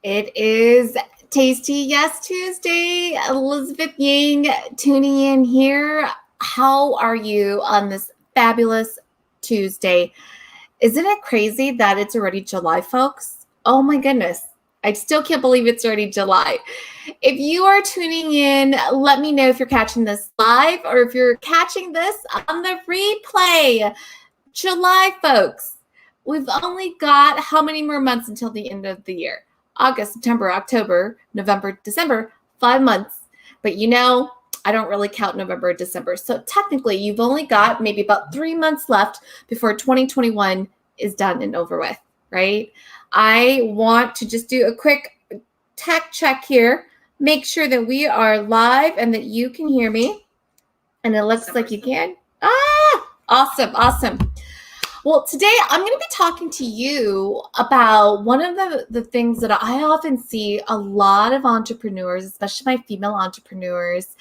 It is Tasty Yes Tuesday. Elizabeth Yang tuning in here. How are you on this fabulous Tuesday? Isn't it crazy that it's already July, folks? Oh my goodness. I still can't believe it's already July. If you are tuning in, let me know if you're catching this live or if you're catching this on the replay. July, folks. We've only got how many more months until the end of the year? August, September, October, November, December, 5 months. But I don't really count November or December. So technically, you've only got maybe about 3 months left before 2021 is done and over with, right? I want to just do a quick tech check here, make sure that we are live and that you can hear me. And it looks like you can. Awesome. Well, today I'm going to be talking to you about one of the things that I often see a lot of entrepreneurs, especially my female entrepreneurs,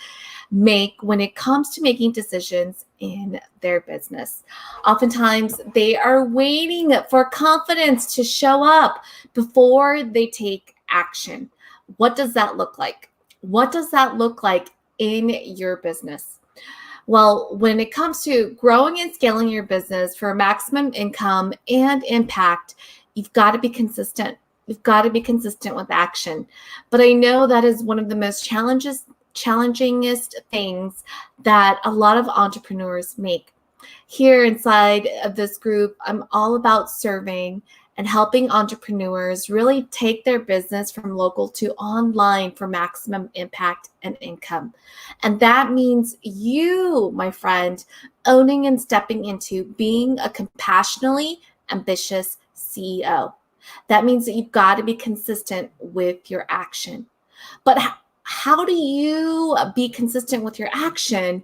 make when it comes to making decisions in their business. Oftentimes, they are waiting for confidence to show up before they take action. What does that look like? What does that look like in your business? Well, when it comes to growing and scaling your business for maximum income and impact, you've got to be consistent. You've got to be consistent with action. But I know that is one of the most challengingest things that a lot of entrepreneurs make. Here inside of this group, I'm all about serving and helping entrepreneurs really take their business from local to online for maximum impact and income. And that means you, my friend, owning and stepping into being a compassionately ambitious CEO. That means that you've got to be consistent with your action. But how do you be consistent with your action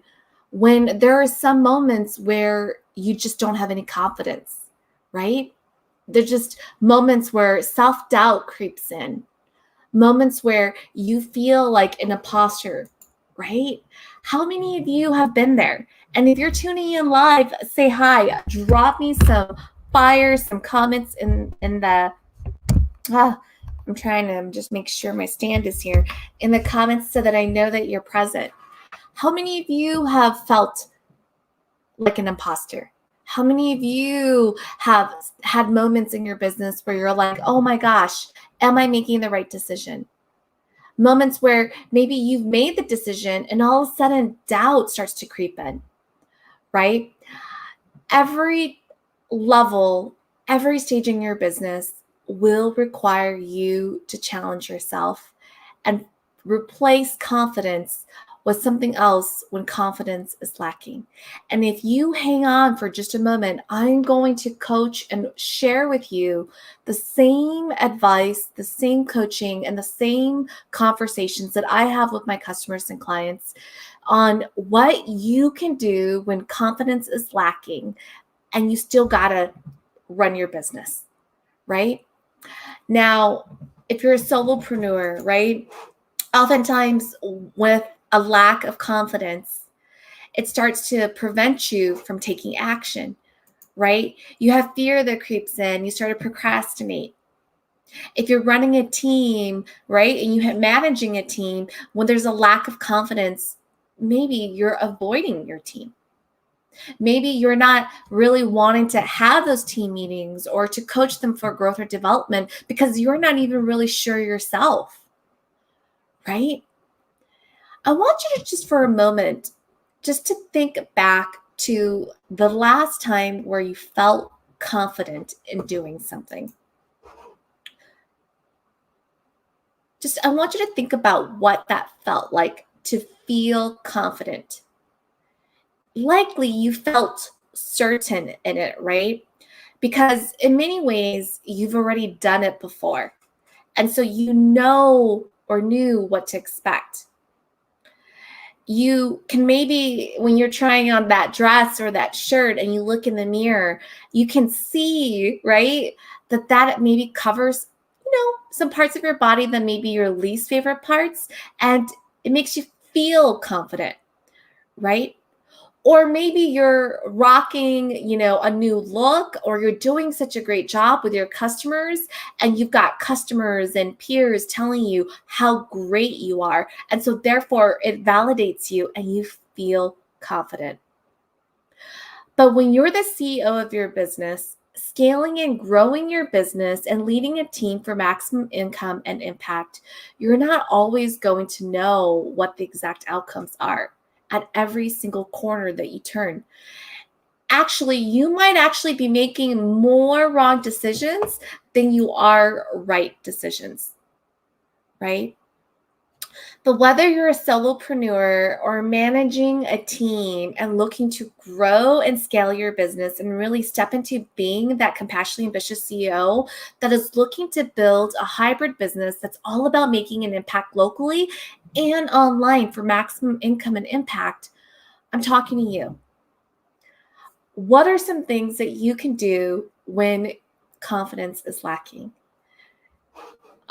when there are some moments where you just don't have any confidence, right? There's just moments where self-doubt creeps in, moments where you feel like an imposter, right? How many of you have been there? And if you're tuning in live, say hi, drop me some fire, some comments in the, I'm trying to just make sure my stand is here, in the comments so that I know that you're present. How many of you have felt like an imposter? How many of you have had moments in your business where you're like, oh my gosh, am I making the right decision? Moments where maybe you've made the decision and all of a sudden doubt starts to creep in, right? Every level, every stage in your business will require you to challenge yourself and replace confidence with something else when confidence is lacking. And if you hang on for just a moment, I'm going to coach and share with you the same advice, the same coaching, and the same conversations that I have with my customers and clients on what you can do when confidence is lacking and you still gotta run your business, right? Now, if you're a solopreneur, right? Oftentimes with a lack of confidence, it starts to prevent you from taking action, right? You have fear that creeps in. You start to procrastinate. If you're running a team, right, and you're managing a team, when there's a lack of confidence, maybe you're avoiding your team. Maybe you're not really wanting to have those team meetings or to coach them for growth or development because you're not even really sure yourself, right? I want you to just for a moment, just to think back to the last time where you felt confident in doing something. I want you to think about what that felt like to feel confident. Likely you felt certain in it, right? Because in many ways, you've already done it before. And so you know or knew what to expect. You can maybe, when you're trying on that dress or that shirt and you look in the mirror, you can see, right, that maybe covers, some parts of your body that may be your least favorite parts, and it makes you feel confident, right? Or maybe you're rocking, a new look, or you're doing such a great job with your customers, and you've got customers and peers telling you how great you are. And so therefore it validates you and you feel confident. But when you're the CEO of your business, scaling and growing your business and leading a team for maximum income and impact, you're not always going to know what the exact outcomes are at every single corner that you turn. Actually, you might actually be making more wrong decisions than you are right decisions, right? But whether you're a solopreneur or managing a team and looking to grow and scale your business and really step into being that compassionately ambitious CEO that is looking to build a hybrid business that's all about making an impact locally and online for maximum income and impact, I'm talking to you. What are some things that you can do when confidence is lacking?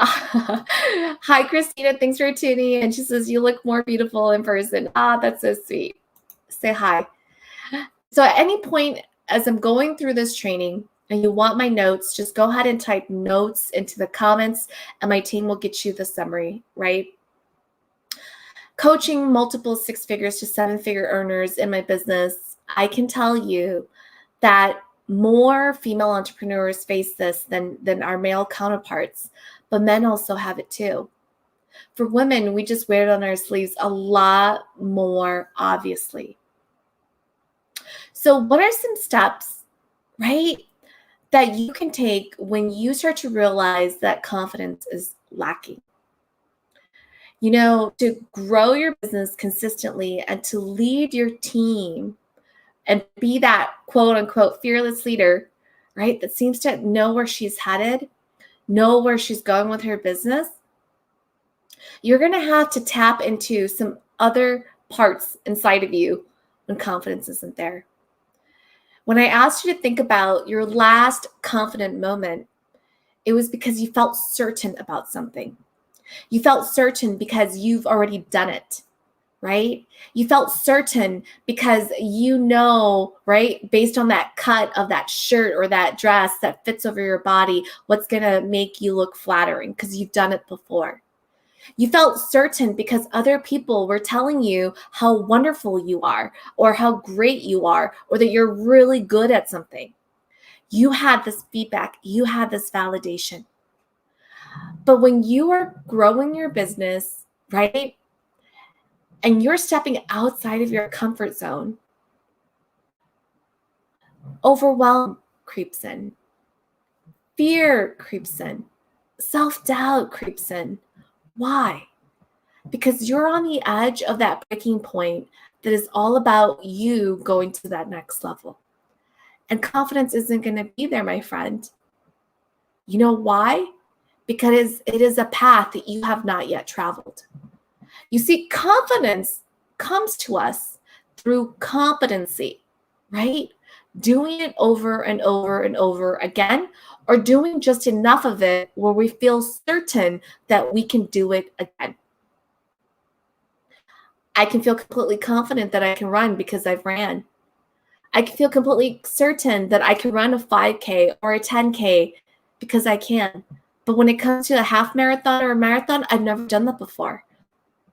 Hi, Christina. Thanks for tuning in. She says, you look more beautiful in person. That's so sweet. Say hi. So at any point, as I'm going through this training and you want my notes, just go ahead and type notes into the comments and my team will get you the summary, right? Coaching multiple 6 figures to 7-figure earners in my business, I can tell you that more female entrepreneurs face this than our male counterparts, but men also have it too. For women, we just wear it on our sleeves a lot more, obviously. So what are some steps, right, that you can take when you start to realize that confidence is lacking? To grow your business consistently and to lead your team and be that quote unquote fearless leader, right, that seems to know where she's headed, know where she's going with her business, you're going to have to tap into some other parts inside of you when confidence isn't there. When I asked you to think about your last confident moment, it was because you felt certain about something. You felt certain because you've already done it, right? You felt certain because right, based on that cut of that shirt or that dress that fits over your body, what's going to make you look flattering because you've done it before. You felt certain because other people were telling you how wonderful you are or how great you are or that you're really good at something. You had this feedback. You had this validation. But when you are growing your business, right, and you're stepping outside of your comfort zone, overwhelm creeps in, fear creeps in, self-doubt creeps in. Why? Because you're on the edge of that breaking point that is all about you going to that next level. And confidence isn't going to be there, my friend. You know why? Because it is a path that you have not yet traveled. You see, confidence comes to us through competency, right? Doing it over and over and over again, or doing just enough of it where we feel certain that we can do it again. I can feel completely confident that I can run because I've ran. I can feel completely certain that I can run a 5K or a 10K because I can. But when it comes to a half marathon or a marathon, I've never done that before,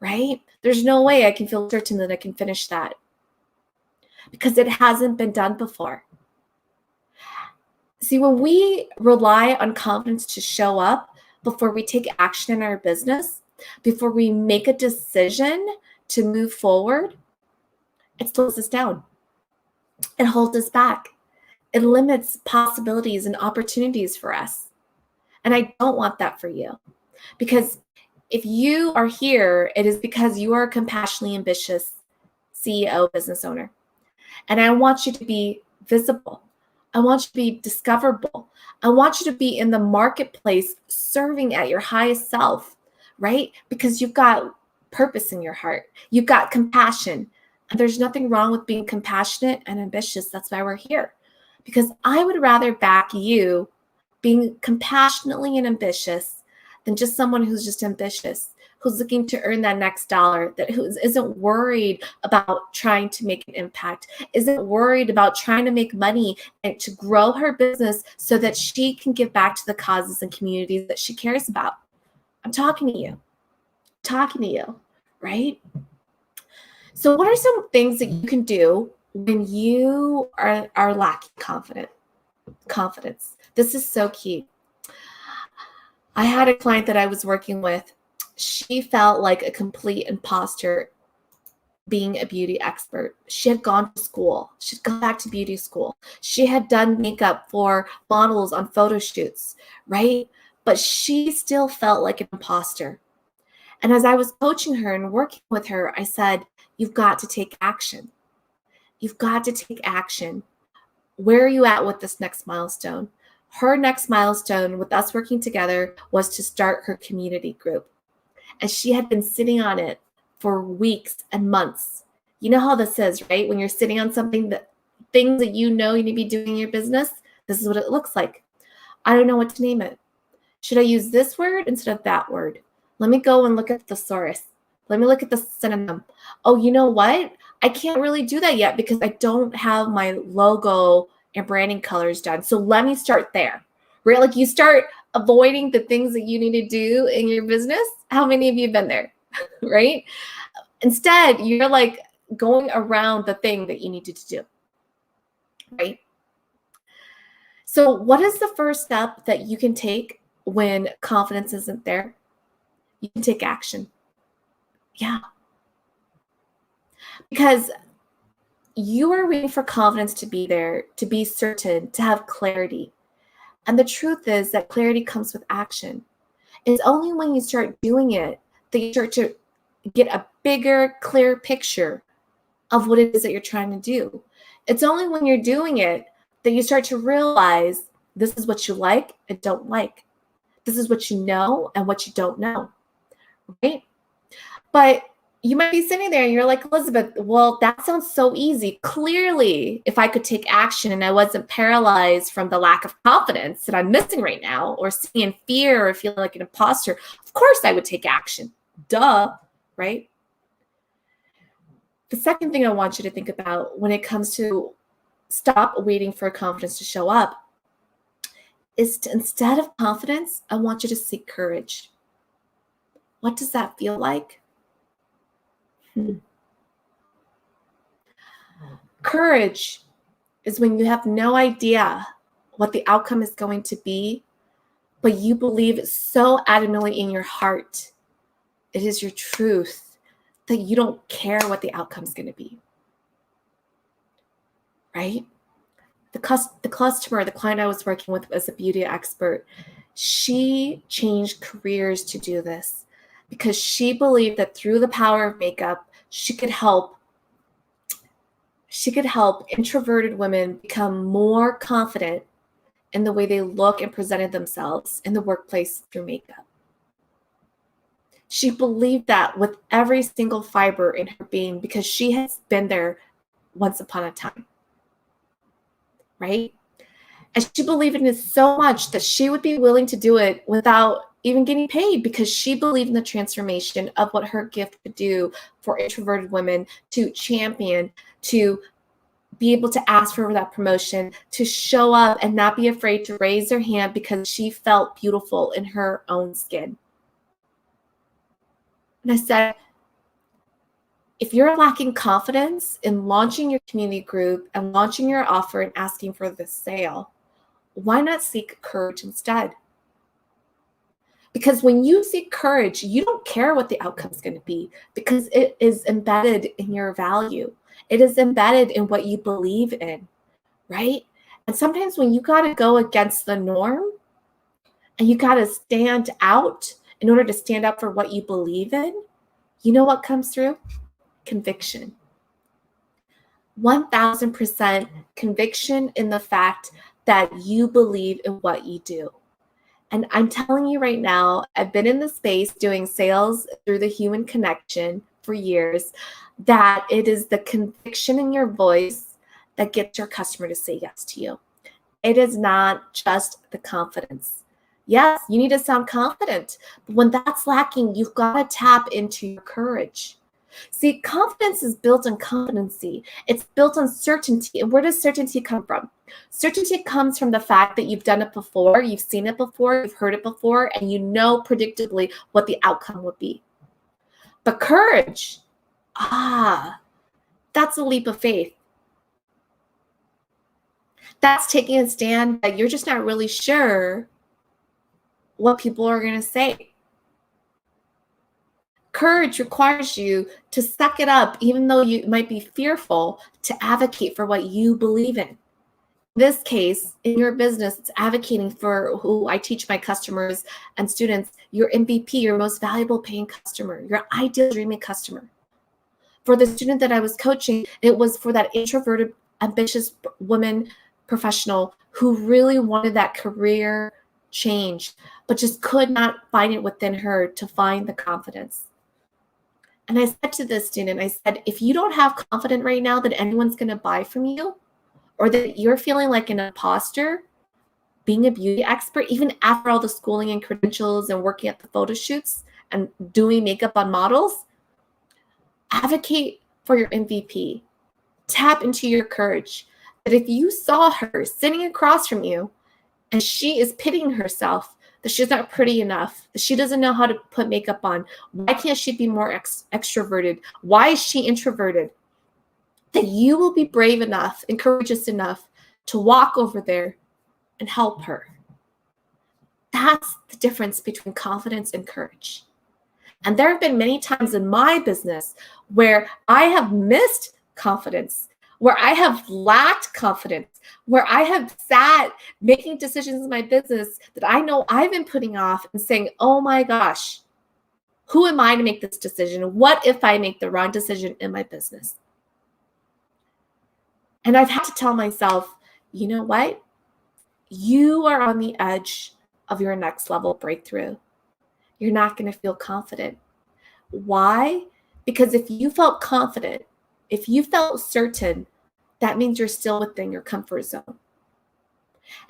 right? There's no way I can feel certain that I can finish that because it hasn't been done before. See, when we rely on confidence to show up before we take action in our business, before we make a decision to move forward, it slows us down. It holds us back. It limits possibilities and opportunities for us. And I don't want that for you. Because if you are here, it is because you are a compassionately ambitious CEO, business owner. And I want you to be visible. I want you to be discoverable. I want you to be in the marketplace serving at your highest self, right? Because you've got purpose in your heart. You've got compassion. And there's nothing wrong with being compassionate and ambitious. That's why we're here. Because I would rather back you being compassionately and ambitious than just someone who's just ambitious, who's looking to earn that next dollar, that who isn't worried about trying to make an impact, isn't worried about trying to make money and to grow her business so that she can give back to the causes and communities that she cares about. I'm talking to you, right? So what are some things that you can do when you are lacking confidence? This is so key. I had a client that I was working with. She felt like a complete imposter being a beauty expert. She had gone to school. She'd gone back to beauty school. She had done makeup for models on photo shoots, right? But she still felt like an imposter. And as I was coaching her and working with her, I said, you've got to take action. You've got to take action. Where are you at with this next milestone? Her next milestone with us working together was to start her community group. And she had been sitting on it for weeks and months. You know how this is, right? When you're sitting on something, that things that you know you need to be doing in your business, this is what it looks like. I don't know what to name it. Should I use this word instead of that word? Let me go and look at the thesaurus. Let me look at the synonym. Oh, you know what? I can't really do that yet because I don't have my logo and branding colors done. So let me start there, right? Like you start avoiding the things that you need to do in your business. How many of you have been there, right? Instead, you're like going around the thing that you needed to do, right? So what is the first step that you can take when confidence isn't there? You can take action. Yeah. Because you are waiting for confidence to be there, to be certain, to have clarity. And the truth is that clarity comes with action. It's only when you start doing it that you start to get a bigger, clear picture of what it is that you're trying to do. It's only when you're doing it that you start to realize this is what you like and don't like. This is what you know and what you don't know, right? But you might be sitting there and you're like, Elizabeth, well, that sounds so easy. Clearly, if I could take action and I wasn't paralyzed from the lack of confidence that I'm missing right now, or seeing fear or feeling like an imposter, of course I would take action. Duh, right? The second thing I want you to think about when it comes to stop waiting for confidence to show up is to, instead of confidence, I want you to seek courage. What does that feel like? Courage is when you have no idea what the outcome is going to be, but you believe so adamantly in your heart, it is your truth, that you don't care what the outcome is going to be, right? The customer, the client I was working with as a beauty expert, she changed careers to do this because she believed that through the power of makeup, she could help introverted women become more confident in the way they look and presented themselves in the workplace through makeup. She believed that with every single fiber in her being because she has been there once upon a time, right? And she believed in it so much that she would be willing to do it without even getting paid because she believed in the transformation of what her gift could do for introverted women to champion, to be able to ask for that promotion, to show up and not be afraid to raise her hand because she felt beautiful in her own skin. And I said, if you're lacking confidence in launching your community group and launching your offer and asking for the sale, why not seek courage instead? Because when you seek courage, you don't care what the outcome is going to be because it is embedded in your value. It is embedded in what you believe in, right? And sometimes when you got to go against the norm and you got to stand out in order to stand up for what you believe in, you know what comes through? Conviction. 1000% conviction in the fact that you believe in what you do. And I'm telling you right now, I've been in the space doing sales through the human connection for years, that it is the conviction in your voice that gets your customer to say yes to you. It is not just the confidence. Yes, you need to sound confident. But when that's lacking, you've got to tap into your courage. See, confidence is built on competency. It's built on certainty. And where does certainty come from? Certainty comes from the fact that you've done it before, you've seen it before, you've heard it before, and you know predictably what the outcome would be. But courage, that's a leap of faith. That's taking a stand that you're just not really sure what people are going to say. Courage requires you to suck it up, even though you might be fearful, to advocate for what you believe in. In this case, in your business, it's advocating for who I teach my customers and students, your MVP, your most valuable paying customer, your ideal dreaming customer. For the student that I was coaching, it was for that introverted, ambitious woman professional who really wanted that career change, but just could not find it within her to find the confidence. And I said to this student, I said, if you don't have confidence right now that anyone's going to buy from you, or that you're feeling like an imposter, being a beauty expert, even after all the schooling and credentials and working at the photo shoots and doing makeup on models, advocate for your MVP. Tap into your courage. That if you saw her sitting across from you and she is pitying herself, that she's not pretty enough, that she doesn't know how to put makeup on, why can't she be more extroverted? Why is she introverted? That you will be brave enough and courageous enough to walk over there and help her. That's the difference between confidence and courage. And there have been many times in my business where I have missed confidence, where I have lacked confidence, where I have sat making decisions in my business that I know I've been putting off and saying, oh my gosh, who am I to make this decision? What if I make the wrong decision in my business? And I've had to tell myself, you know what? You are on the edge of your next level breakthrough. You're not going to feel confident. Why? Because if you felt confident, if you felt certain, that means you're still within your comfort zone.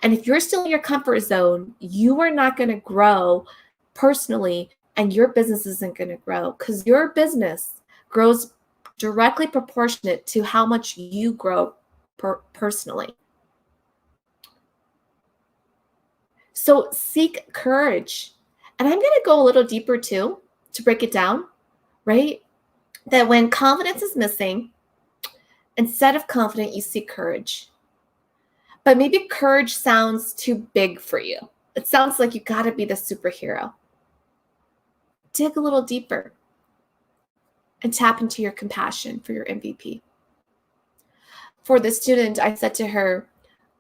And if you're still in your comfort zone, you are not going to grow personally, and your business isn't going to grow, because your business grows directly proportionate to how much you grow personally. So seek courage. And I'm going to go a little deeper too, to break it down, right? That when confidence is missing, instead of confident, you seek courage. But maybe courage sounds too big for you. It sounds like you got to be the superhero. Dig a little deeper and tap into your compassion for your MVP. For the student, I said to her,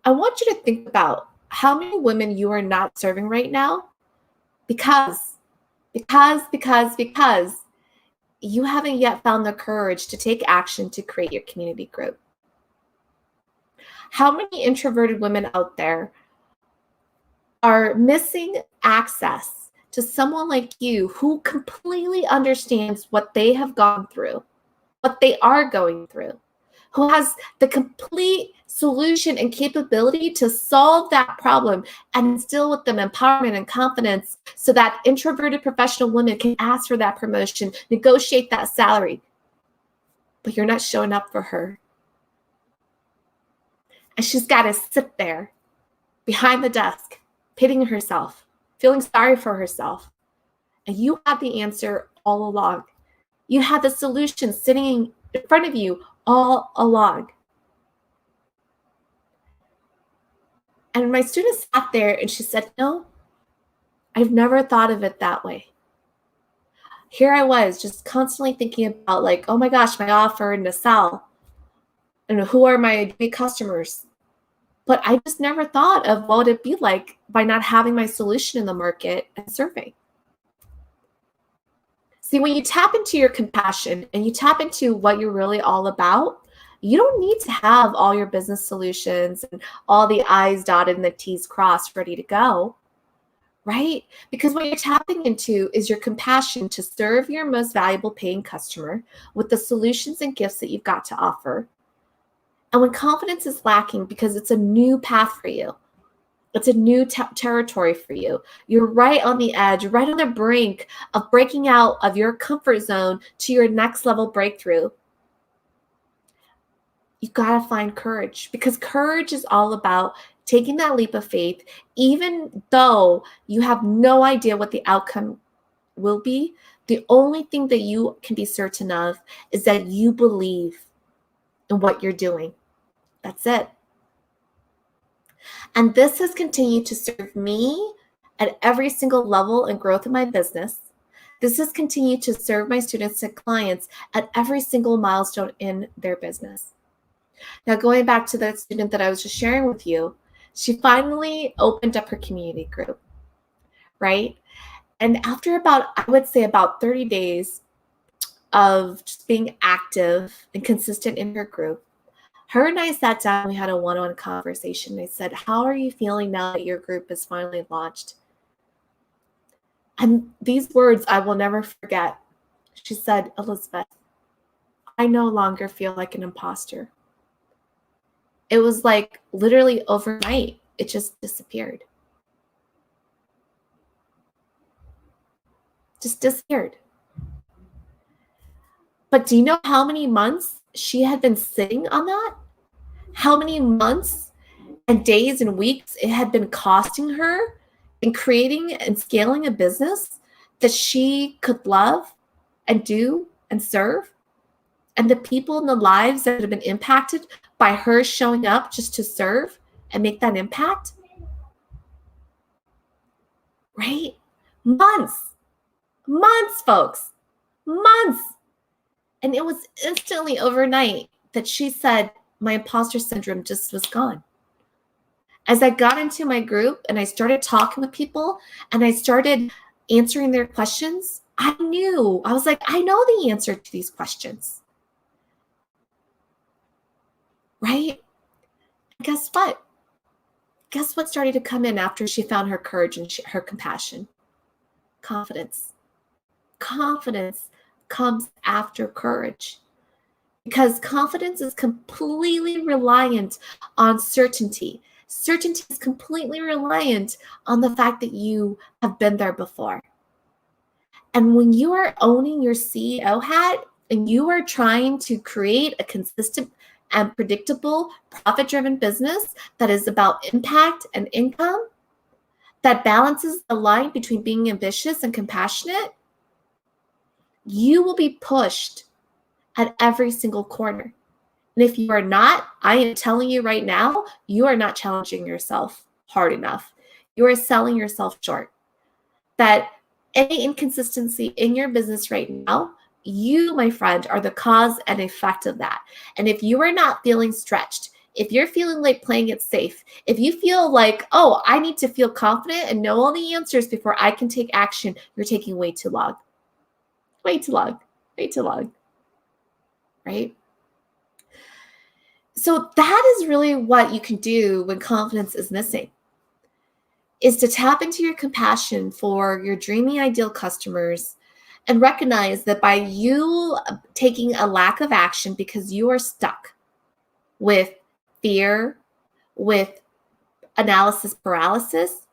I want you to think about how many women you are not serving right now because you haven't yet found the courage to take action to create your community group. How many introverted women out there are missing access to someone like you who completely understands what they have gone through, what they are going through, who has the complete solution and capability to solve that problem and instill with them empowerment and confidence so that introverted professional women can ask for that promotion, negotiate that salary, but you're not showing up for her. And she's got to sit there behind the desk, pitying herself, feeling sorry for herself. And you have the answer all along. You have the solution sitting in front of you all along. And my student sat there and she said, no, I've never thought of it that way. Here I was just constantly thinking about like, oh my gosh, my offer and to sell. And who are my big customers? But I just never thought of what would it be like by not having my solution in the market and serving. See, when you tap into your compassion and you tap into what you're really all about, you don't need to have all your business solutions and all the I's dotted and the T's crossed ready to go, right? Because what you're tapping into is your compassion to serve your most valuable paying customer with the solutions and gifts that you've got to offer. And when confidence is lacking because it's a new path for you, It's a new territory for you. You're right on the edge, right on the brink of breaking out of your comfort zone to your next level breakthrough. You got to find courage, because courage is all about taking that leap of faith, even though you have no idea what the outcome will be. The only thing that you can be certain of is that you believe in what you're doing. That's it. And this has continued to serve me at every single level and growth of my business. This has continued to serve my students and clients at every single milestone in their business. Now, going back to that student that I was just sharing with you, she finally opened up her community group, right? And after about, I would say about 30 days of just being active and consistent in her group, her and I sat down and we had a one-on-one conversation. I said, how are you feeling now that your group is finally launched? And these words I will never forget. She said, Elizabeth, I no longer feel like an imposter. It was like literally overnight, it just disappeared. Just disappeared. But do you know how many months she had been sitting on that? How many months and days and weeks it had been costing her in creating and scaling a business that she could love and do and serve? And the people in the lives that have been impacted by her showing up just to serve and make that impact? Right? Months, folks, months. And it was instantly overnight that she said, my imposter syndrome just was gone. As I got into my group and I started talking with people and I started answering their questions, I was like, I know the answer to these questions. Right? Guess what? Guess what started to come in after she found her courage and her compassion? Confidence. Confidence comes after courage, because confidence is completely reliant on certainty. Certainty is completely reliant on the fact that you have been there before. And when you are owning your CEO hat and you are trying to create a consistent and predictable profit-driven business that is about impact and income, that balances the line between being ambitious and compassionate, you will be pushed at every single corner. And if you are not, I am telling you right now, you are not challenging yourself hard enough. You are selling yourself short. That any inconsistency in your business right now, you, my friend, are the cause and effect of that. And if you are not feeling stretched, if you're feeling like playing it safe, if you feel like, oh, I need to feel confident and know all the answers before I can take action, you're taking way too long. Way too long. Way too long. Right? So that is really what you can do when confidence is missing, is to tap into your compassion for your dreamy ideal customers and recognize that by you taking a lack of action because you are stuck with fear, with analysis paralysis,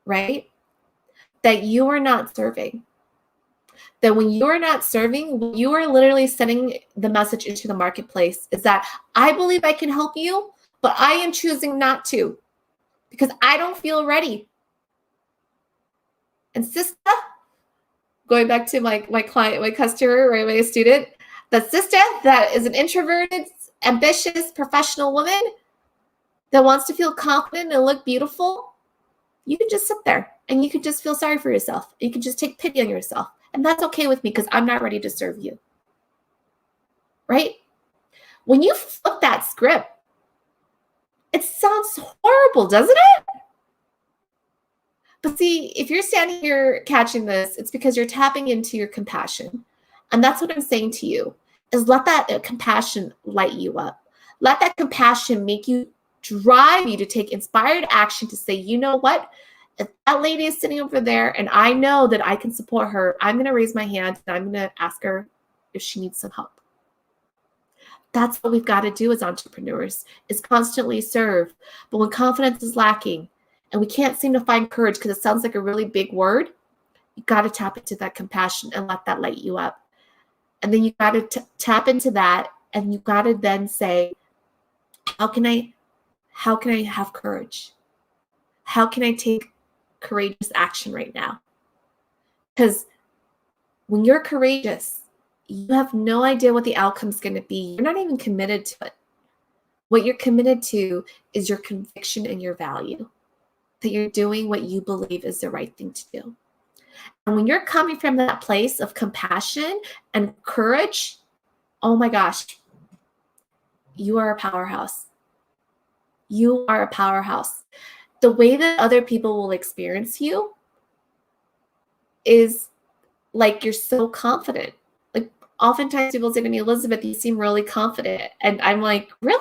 right? That you are not serving. That when you are not serving, you are literally sending the message into the marketplace is that I believe I can help you, but I am choosing not to because I don't feel ready. And sister, going back to my client, my customer, right, my student, the sister that is an introverted, ambitious, professional woman that wants to feel confident and look beautiful, you can just sit there and you can just feel sorry for yourself. You can just take pity on yourself. And that's okay with me because I'm not ready to serve you. Right? When you flip that script, it sounds horrible, doesn't it? But see, if you're standing here catching this, it's because you're tapping into your compassion. And that's what I'm saying to you, is let that compassion light you up. Let that compassion make you, drive you to take inspired action to say, you know what? If that lady is sitting over there and I know that I can support her, I'm going to raise my hand and I'm going to ask her if she needs some help. That's what we've got to do as entrepreneurs, is constantly serve. But when confidence is lacking, and we can't seem to find courage because it sounds like a really big word. You got to tap into that compassion and let that light you up. And then you got to tap into that, and you got to then say, how can I have courage? How can I take courageous action right now? Because when you're courageous, you have no idea what the outcome's going to be. You're not even committed to it. What you're committed to is your conviction and your value, that you're doing what you believe is the right thing to do. And when you're coming from that place of compassion and courage, oh my gosh, you are a powerhouse. You are a powerhouse. The way that other people will experience you is like you're so confident. Like oftentimes people say to me, Elizabeth, you seem really confident. And I'm like, really?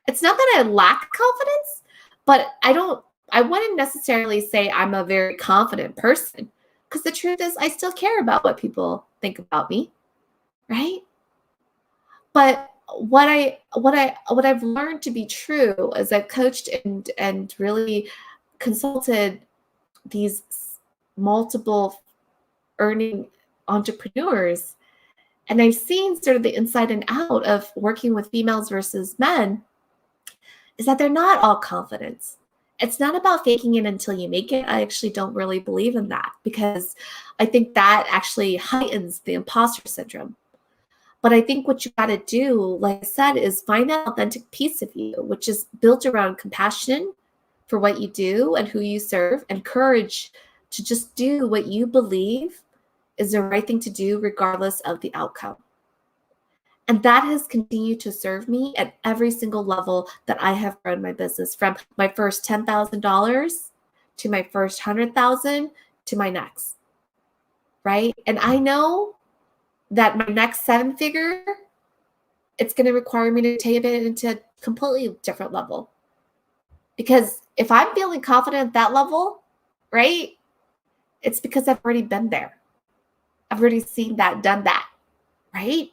It's not that I lack confidence, but I wouldn't necessarily say I'm a very confident person, because the truth is I still care about what people think about me, right? But what I've learned to be true as I've coached and really consulted these multiple earning entrepreneurs, and I've seen sort of the inside and out of working with females versus men, is that they're not all confidence. It's not about faking it until you make it. I actually don't really believe in that, because I think that actually heightens the imposter syndrome. But I think what you got to do, like I said, is find that authentic piece of you, which is built around compassion for what you do and who you serve, and courage to just do what you believe is the right thing to do regardless of the outcome. And that has continued to serve me at every single level that I have grown my business, from my first $10,000 to my first 100,000 to my next, right? And I know that my next 7-figure, it's going to require me to take it into a completely different level. Because if I'm feeling confident at that level, right, it's because I've already been there. I've already seen that, done that, right?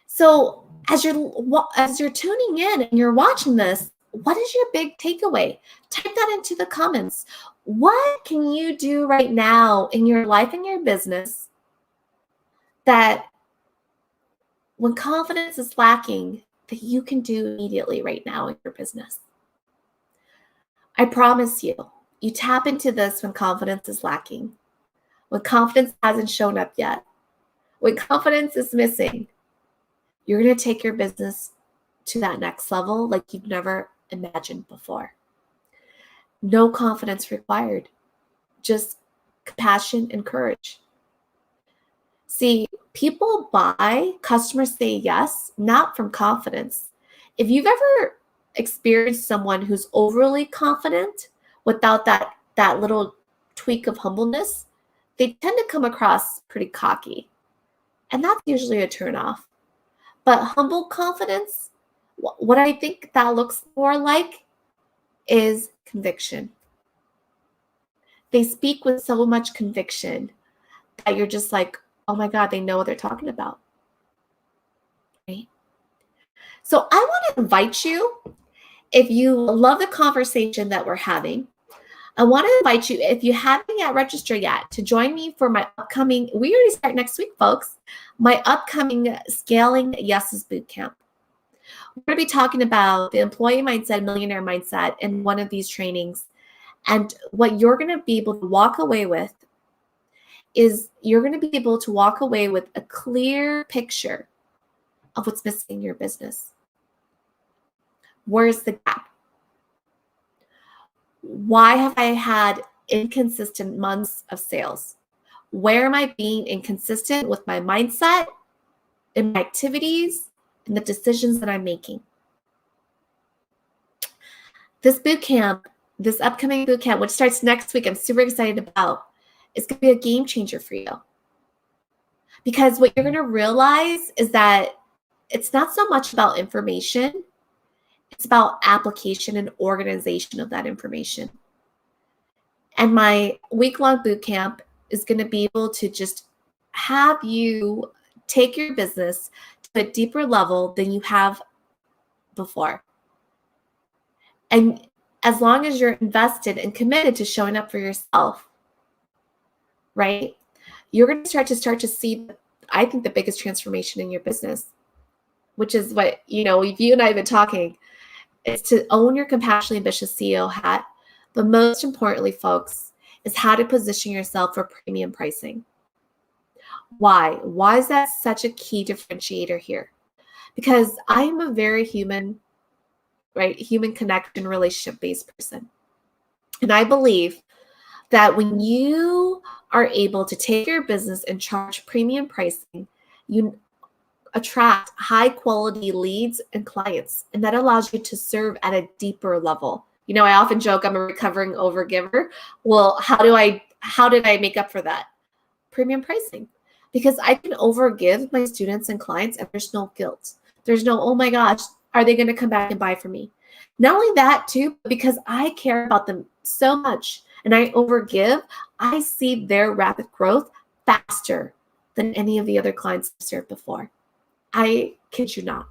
So as you're tuning in and you're watching this, what is your big takeaway? Type that into the comments. What can you do right now in your life and your business that when confidence is lacking, that you can do immediately right now in your business? I promise you, you tap into this when confidence is lacking, when confidence hasn't shown up yet, when confidence is missing. You're going to take your business to that next level like you've never imagined before. No confidence required, just compassion and courage. See, people buy, customers say yes, not from confidence. If you've ever experienced someone who's overly confident without that little tweak of humbleness, they tend to come across pretty cocky. And that's usually a turnoff. But humble confidence, what I think that looks more like is conviction. They speak with so much conviction that you're just like, oh my God, they know what they're talking about. Right? So I want to invite you, if you love the conversation that we're having, I want to invite you, if you haven't yet registered yet, to join me for my upcoming, we already start next week, folks, my upcoming Scaling Yeses Bootcamp. We're going to be talking about the employee mindset, millionaire mindset in one of these trainings. And what you're going to be able to walk away with is you're going to be able to walk away with a clear picture of what's missing in your business. Where's the gap? Why have I had inconsistent months of sales? Where am I being inconsistent with my mindset, in my activities, and the decisions that I'm making? This bootcamp, this upcoming bootcamp, which starts next week, I'm super excited about, is going to be a game changer for you. Because what you're going to realize is that it's not so much about information, it's about application and organization of that information. And my week-long bootcamp is going to be able to just have you take your business to a deeper level than you have before. And as long as you're invested and committed to showing up for yourself, right? You're going to start to see, I think, the biggest transformation in your business, which is what, if you and I have been talking, is to own your compassionately ambitious CEO hat. But most importantly, folks, is how to position yourself for premium pricing. Why? Why is that such a key differentiator here? Because I'm a very human connection, relationship-based person. And I believe that when you are able to take your business and charge premium pricing, you attract high quality leads and clients. And that allows you to serve at a deeper level. I often joke I'm a recovering overgiver. Well, how did I make up for that? Premium pricing. Because I can overgive my students and clients and there's no guilt. There's no, oh my gosh, are they going to come back and buy from me? Not only that too, but because I care about them so much and I overgive, I see their rapid growth faster than any of the other clients I've served before. I kid you not.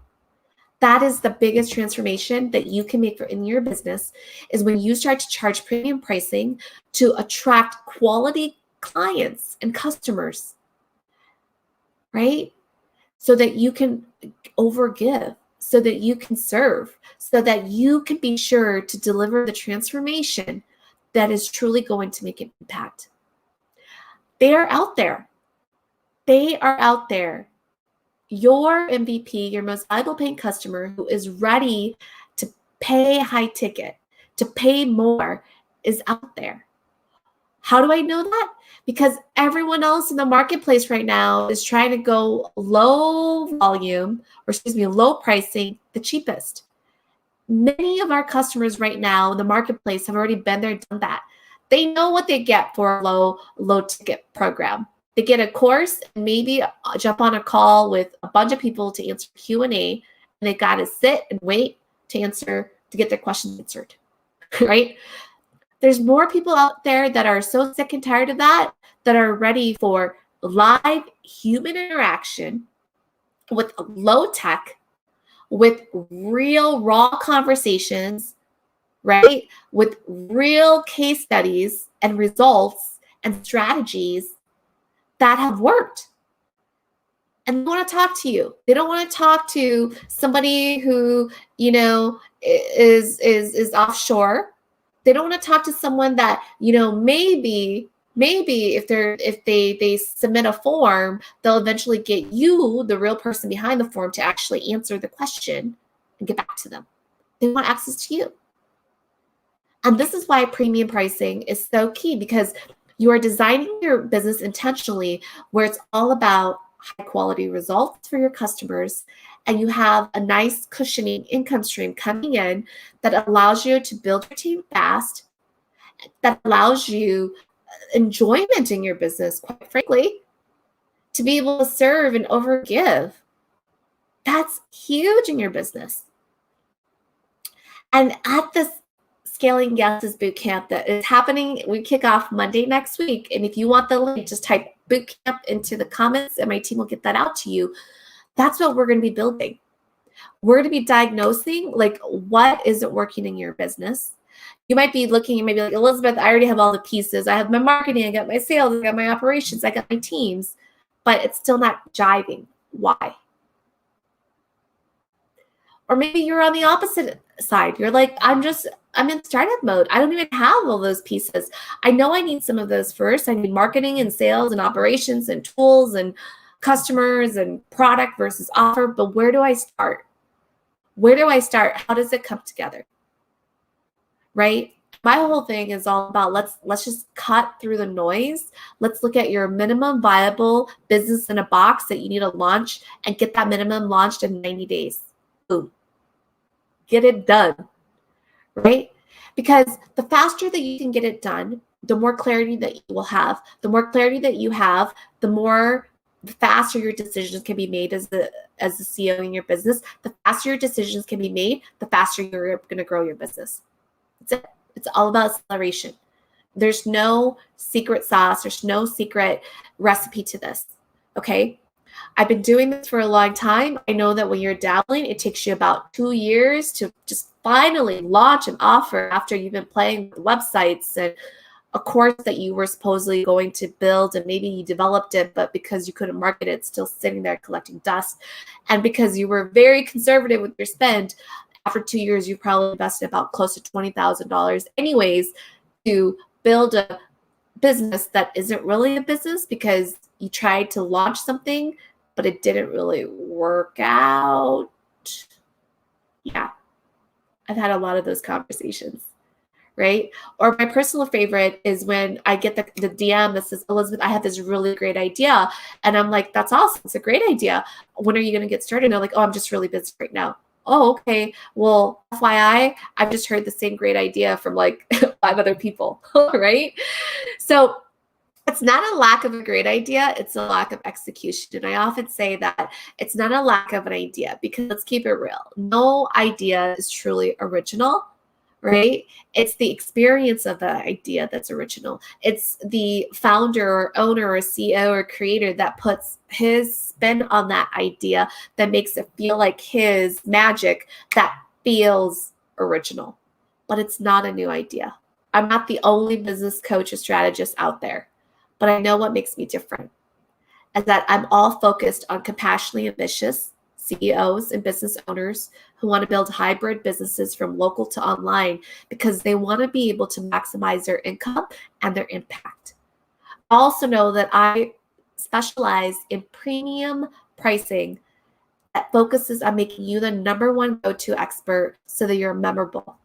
That is the biggest transformation that you can make in your business, is when you start to charge premium pricing to attract quality clients and customers, right? So that you can overgive, so that you can serve, so that you can be sure to deliver the transformation that is truly going to make an impact. They are out there. They are out there. Your MVP, your most valuable paying customer who is ready to pay high ticket, to pay more, is out there. How do I know that? Because everyone else in the marketplace right now is trying to go low pricing, the cheapest. Many of our customers right now in the marketplace have already been there, done that. They know what they get for a low ticket program. They get a course and maybe jump on a call with a bunch of people to answer Q&A, and they got to sit and wait to get their questions answered, right? There's more people out there that are so sick and tired of that are ready for live human interaction with low tech, with real raw conversations, right? With real case studies and results and strategies that have worked. And they want to talk to you. They don't want to talk to somebody who, is offshore. They don't want to talk to someone that, maybe if they submit a form, they'll eventually get you, the real person behind the form, to actually answer the question and get back to them. They want access to you. And this is why premium pricing is so key, because you are designing your business intentionally where it's all about high quality results for your customers, and you have a nice cushioning income stream coming in that allows you to build your team fast, that allows you enjoyment in your business, quite frankly, to be able to serve and overgive. That's huge in your business. And at this Scaling Guesses Bootcamp that is happening, we kick off Monday next week. And if you want the link, just type Bootcamp into the comments and my team will get that out to you. That's what we're going to be building. We're going to be diagnosing what isn't working in your business. You might be looking and maybe like, Elizabeth, I already have all the pieces. I have my marketing, I got my sales, I got my operations, I got my teams, but it's still not jiving. Why? Or maybe you're on the opposite side. You're like, I'm in startup mode. I don't even have all those pieces. I know I need some of those first. I need marketing and sales and operations and tools and customers and product versus offer. But where do I start? Where do I start? How does it come together? Right? My whole thing is all about let's just cut through the noise. Let's look at your minimum viable business in a box that you need to launch and get that minimum launched in 90 days. Boom. Get it done, right? Because the faster that you can get it done, the more clarity that you will have. The more clarity that you have, the faster your decisions can be made as the CEO in your business. The faster your decisions can be made, the faster you're going to grow your business. That's it. It's all about acceleration. There's no secret sauce. There's no secret recipe to this, okay? I've been doing this for a long time. I know that when you're dabbling, it takes you about 2 years to just finally launch an offer after you've been playing with websites and a course that you were supposedly going to build, and maybe you developed it, but because you couldn't market it, it's still sitting there collecting dust. And because you were very conservative with your spend, after 2 years, you probably invested about close to $20,000 anyways to build a business that isn't really a business because you tried to launch something, but it didn't really work out. Yeah, I've had a lot of those conversations, right? Or my personal favorite is when I get the DM that says, Elizabeth, I have this really great idea. And I'm like, that's awesome. It's a great idea. When are you going to get started? And they're like, oh, I'm just really busy right now. Oh, okay. Well, FYI, I've just heard the same great idea from like 5 other people, right? So it's not a lack of a great idea. It's a lack of execution. And I often say that it's not a lack of an idea, because let's keep it real. No idea is truly original, right? It's the experience of the idea that's original. It's the founder or owner or CEO or creator that puts his spin on that idea that makes it feel like his magic, that feels original. But it's not a new idea. I'm not the only business coach or strategist out there, but I know what makes me different is that I'm all focused on compassionately ambitious CEOs and business owners who want to build hybrid businesses from local to online because they want to be able to maximize their income and their impact. I also know that I specialize in premium pricing that focuses on making you the number one go-to expert so that you're memorable.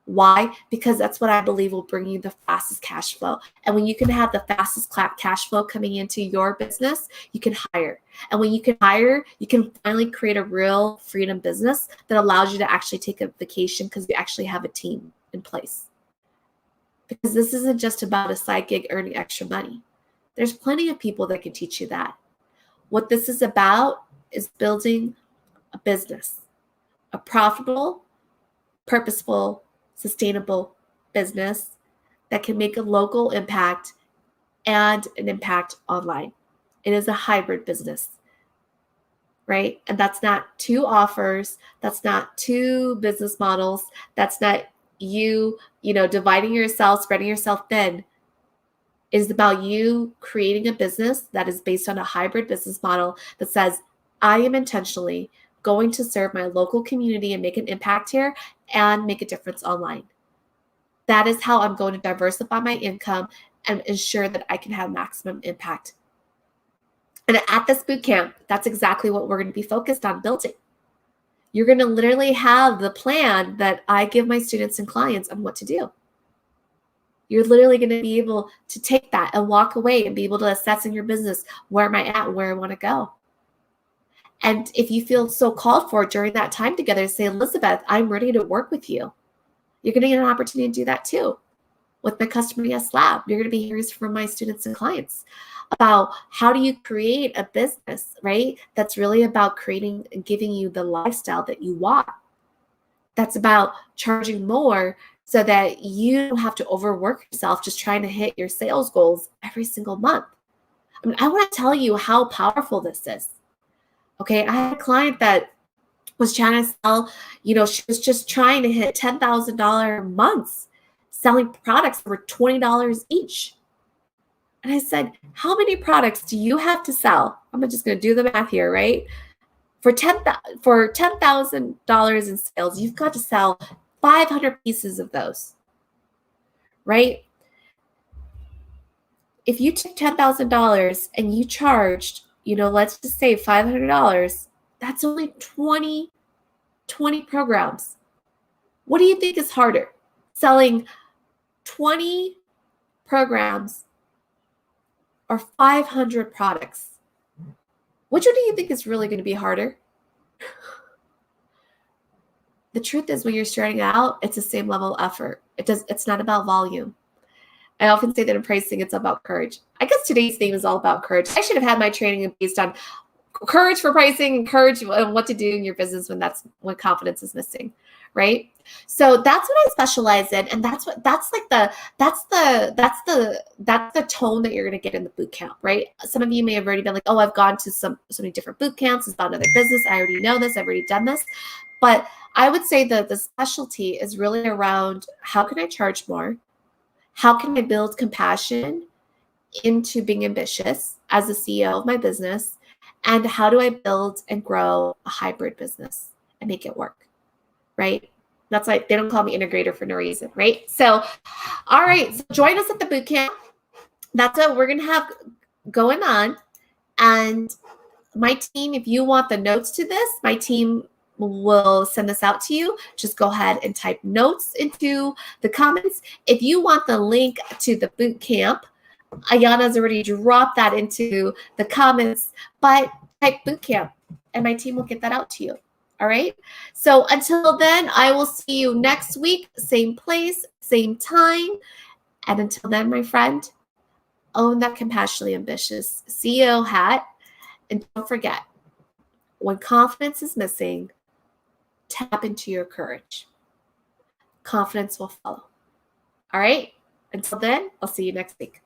Why? Because that's what I believe will bring you the fastest cash flow. And when you can have the fastest cash flow coming into your business, you can hire. And when you can hire, you can finally create a real freedom business that allows you to actually take a vacation because you actually have a team in place. Because this isn't just about a side gig earning extra money. There's plenty of people that can teach you that. What this is about is building a business, a profitable, purposeful, sustainable business that can make a local impact and an impact online. It is a hybrid business, right? And that's not 2 offers. That's not 2 business models. That's not you dividing yourself, spreading yourself thin. It is about you creating a business that is based on a hybrid business model that says, I am intentionally going to serve my local community and make an impact here and make a difference online. That is how I'm going to diversify my income and ensure that I can have maximum impact. And at this bootcamp, that's exactly what we're going to be focused on building. You're going to literally have the plan that I give my students and clients on what to do. You're literally going to be able to take that and walk away and be able to assess in your business, where am I at and where I want to go. And if you feel so called for during that time together, say, Elizabeth, I'm ready to work with you. You're going to get an opportunity to do that too. With my Customer Yes Lab, you're going to be hearing from my students and clients about how do you create a business, right? That's really about creating and giving you the lifestyle that you want. That's about charging more so that you don't have to overwork yourself just trying to hit your sales goals every single month. I mean, I want to tell you how powerful this is. Okay, I had a client that was trying to sell, she was just trying to hit $10,000 months selling products that were $20 each. And I said, how many products do you have to sell? I'm just going to do the math here, right? For $10,000 in sales, you've got to sell 500 pieces of those, right? If you took $10,000 and you charged, let's just say $500, that's only 20 programs. What do you think is harder? Selling 20 programs or 500 products? Which one do you think is really going to be harder? The truth is, when you're starting out, it's the same level of effort. It's not about volume. I often say that in pricing, it's about courage. I guess today's theme is all about courage. I should have had my training based on courage for pricing and courage and what to do in your business when confidence is missing, right? So that's what I specialize in, and that's the tone that you're going to get in the boot camp, right? Some of you may have already been like, oh, I've gone to so many different boot camps. It's about another business. I already know this. I've already done this. But I would say that the specialty is really around how can I charge more? How can I build compassion into being ambitious as a CEO of my business? And how do I build and grow a hybrid business and make it work, right? That's like, they don't call me integrator for no reason, right? So, all right, so join us at the boot camp. That's what we're going to have going on. And my team, if you want the notes to this, my team will send this out to you. Just go ahead and type notes into the comments. If you want the link to the boot camp, Ayana's already dropped that into the comments, but type boot camp and my team will get that out to you. All right. So until then, I will see you next week, same place, same time. And until then, my friend, own that compassionately ambitious CEO hat. And don't forget, when confidence is missing, tap into your courage. Confidence will follow. All right. Until then, I'll see you next week.